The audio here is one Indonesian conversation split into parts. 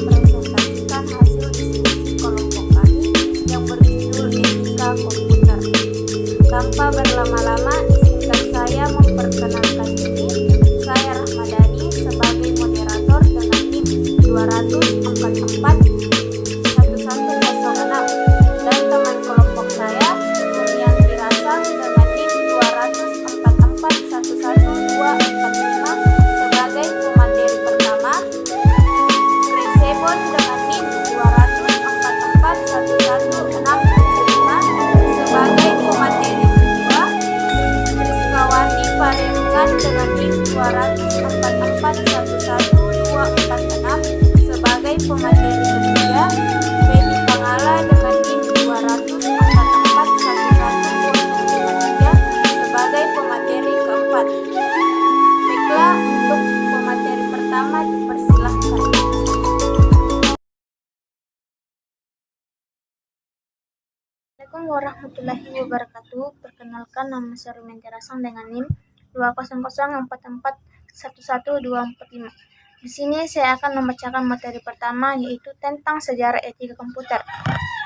mempresentasikan hasil diskusi kelompok kami yang berjudul Etika Komputer. Tanpa berlama-lama, izinkan saya memperkenalkan diri. Saya Rahmadani sebagai moderator dengan NIM 244 1106 dan teman kelompok saya Bumianti Rasang dengan NIM 244 11245 sebagai pemateri pertama, Gresebon dengan NIM 244 1165 sebagai pemateri kedua, Rizkawati Paderukan dengan NIM 244 11246 sebagai pemateri ketiga, Beni Pangala dengan NIM 244 11253 sebagai pemateri keempat. Baiklah, untuk pemateri pertama dipersilahkan. Assalamualaikum warahmatullahi wabarakatuh. Perkenalkan, nama saya Bumianti Rasang dengan NIM 20044111245. Di sini saya akan membacakan materi pertama, yaitu tentang sejarah etika komputer.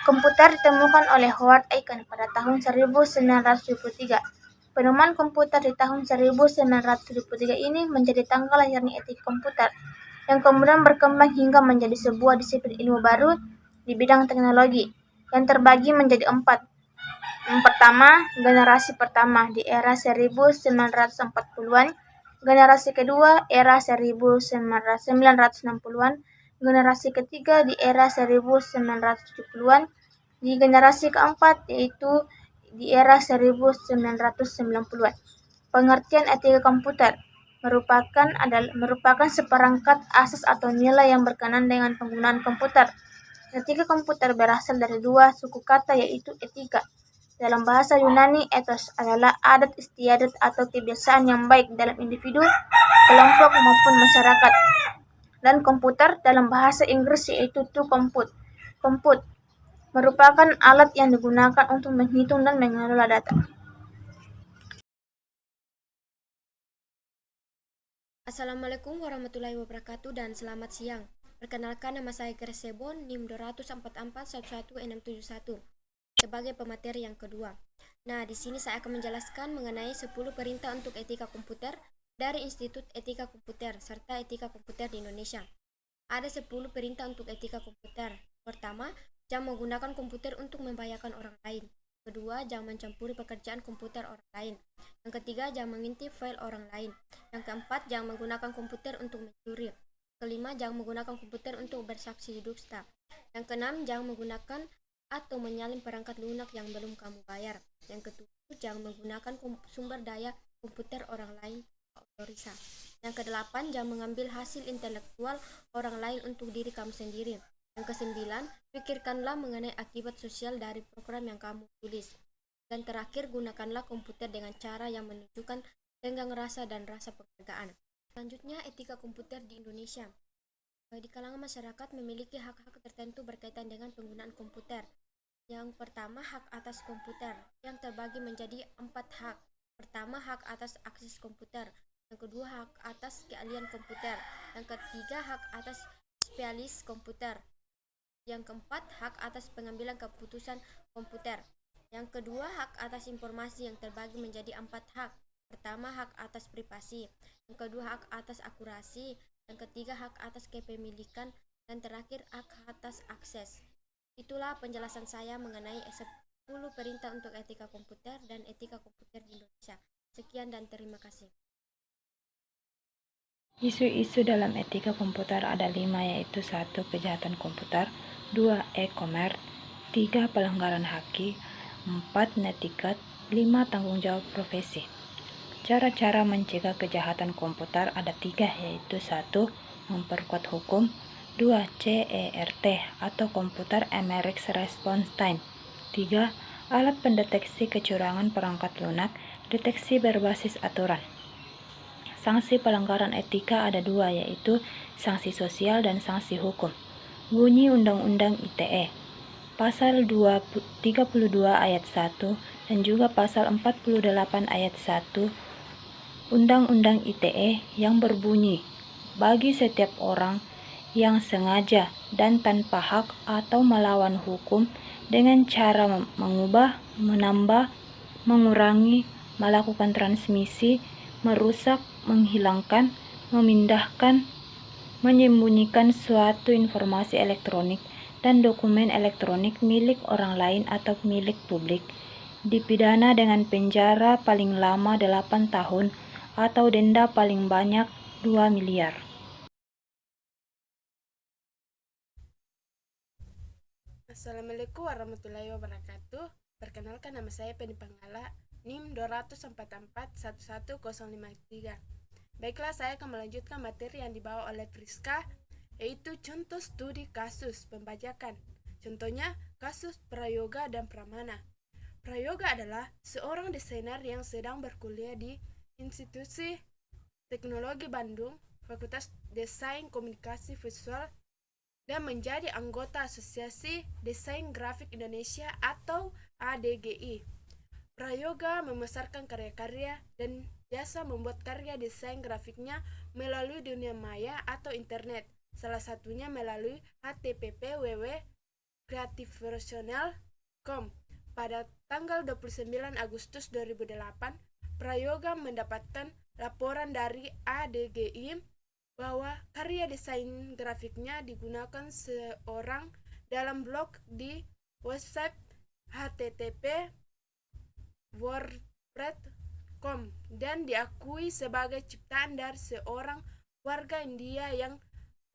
Komputer ditemukan oleh Howard Aiken pada tahun 1973. Penemuan komputer di tahun 1973 ini menjadi tanggal lahirnya etika komputer, yang kemudian berkembang hingga menjadi sebuah disiplin ilmu baru di bidang teknologi, yang terbagi menjadi 4. Yang pertama, generasi pertama di era 1940-an, generasi kedua era 1960-an, generasi ketiga di era 1970-an, di generasi keempat yaitu di era 1990-an. Pengertian etika komputer merupakan seperangkat asas atau nilai yang berkenaan dengan penggunaan komputer. Etika komputer berasal dari dua suku kata, yaitu etika. Dalam bahasa Yunani, ethos adalah adat istiadat atau kebiasaan yang baik dalam individu, kelompok maupun masyarakat. Dan komputer dalam bahasa Inggris yaitu to compute. Compute merupakan alat yang digunakan untuk menghitung dan mengelola data. Assalamualaikum warahmatullahi wabarakatuh dan selamat siang. Perkenalkan, nama saya Gresebon NIM 244 11671 sebagai pemateri yang kedua. Nah, di sini saya akan menjelaskan mengenai 10 perintah untuk etika komputer dari Institut Etika Komputer serta Etika Komputer di Indonesia. Ada 10 perintah untuk etika komputer. Pertama, jangan menggunakan komputer untuk membahayakan orang lain. Kedua, jangan mencampuri pekerjaan komputer orang lain. Yang ketiga, jangan mengintip file orang lain. Yang keempat, jangan menggunakan komputer untuk mencuri. Kelima, jangan menggunakan komputer untuk bersaksi dusta. Yang keenam, jangan menggunakan atau menyalin perangkat lunak yang belum kamu bayar. Yang ketujuh, jangan menggunakan sumber daya komputer orang lain otorisa. Yang kedelapan, jangan mengambil hasil intelektual orang lain untuk diri kamu sendiri. Yang kesembilan, pikirkanlah mengenai akibat sosial dari program yang kamu tulis. Dan terakhir, gunakanlah komputer dengan cara yang menunjukkan tenggang rasa dan rasa penghargaan. Selanjutnya, etika komputer di Indonesia. Di kalangan masyarakat memiliki hak-hak tertentu berkaitan dengan penggunaan komputer. Yang pertama, hak atas komputer, yang terbagi menjadi 4 hak. Pertama, hak atas akses komputer. Yang kedua, hak atas keahlian komputer. Yang ketiga, hak atas spesialis komputer. Yang keempat, hak atas pengambilan keputusan komputer. Yang kedua, hak atas informasi, yang terbagi menjadi 4 hak. Pertama, hak atas privasi. Yang kedua, hak atas akurasi. Yang ketiga, hak atas kepemilikan. Dan terakhir, hak atas akses. Itulah penjelasan saya mengenai 10 perintah untuk etika komputer dan etika komputer di Indonesia. Sekian dan terima kasih. Isu-isu dalam etika komputer ada 5, yaitu 1. Kejahatan komputer, 2. E-commerce, 3. Pelanggaran haki, 4. Netiquette, 5. Tanggung jawab profesi. Cara-cara mencegah kejahatan komputer ada 3, yaitu 1. Memperkuat hukum, 2. CERT atau Computer Emergency Response Time, 3. Alat pendeteksi kecurangan perangkat lunak, deteksi berbasis aturan. Sanksi pelanggaran etika ada 2, yaitu sanksi sosial dan sanksi hukum. Bunyi Undang-Undang ITE Pasal 32 ayat 1 dan juga Pasal 48 ayat 1 Undang-Undang ITE yang berbunyi, bagi setiap orang yang sengaja dan tanpa hak atau melawan hukum dengan cara mengubah, menambah, mengurangi, melakukan transmisi, merusak, menghilangkan, memindahkan, menyembunyikan suatu informasi elektronik dan dokumen elektronik milik orang lain atau milik publik, dipidana dengan penjara paling lama 8 tahun atau denda paling banyak 2 miliar. Assalamualaikum warahmatullahi wabarakatuh. Perkenalkan, nama saya Penny Panggala, NIM 244111053. Baiklah, saya akan melanjutkan materi yang dibawa oleh Priska, yaitu contoh studi kasus pembajakan. Contohnya, kasus Prayoga dan Pramana. Prayoga adalah seorang desainer yang sedang berkuliah di Institusi Teknologi Bandung, Fakultas Desain Komunikasi Visual, dan menjadi anggota Asosiasi Desain Grafik Indonesia atau ADGI. Prayoga memasarkan karya-karya dan jasa membuat karya desain grafiknya melalui dunia maya atau internet, salah satunya melalui http://www.creativeprofessional.com. Pada tanggal 29 Agustus 2008, Prayoga mendapatkan laporan dari ADGI bahwa karya desain grafiknya digunakan seorang dalam blog di website http://wordpress.com dan diakui sebagai ciptaan dari seorang warga India yang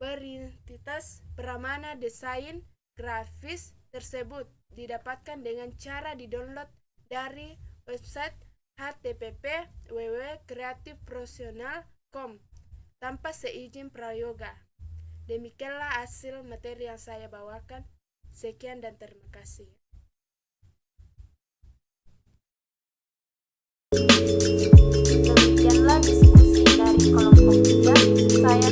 beridentitas Pramana. Desain grafis tersebut didapatkan dengan cara didownload dari website http://www.creativeprofessional.com tanpa seizin Prayoga. Demikianlah hasil materi yang saya bawakan. Sekian dan terima kasih. Demikianlah diskusi dari kelompok 3. Saya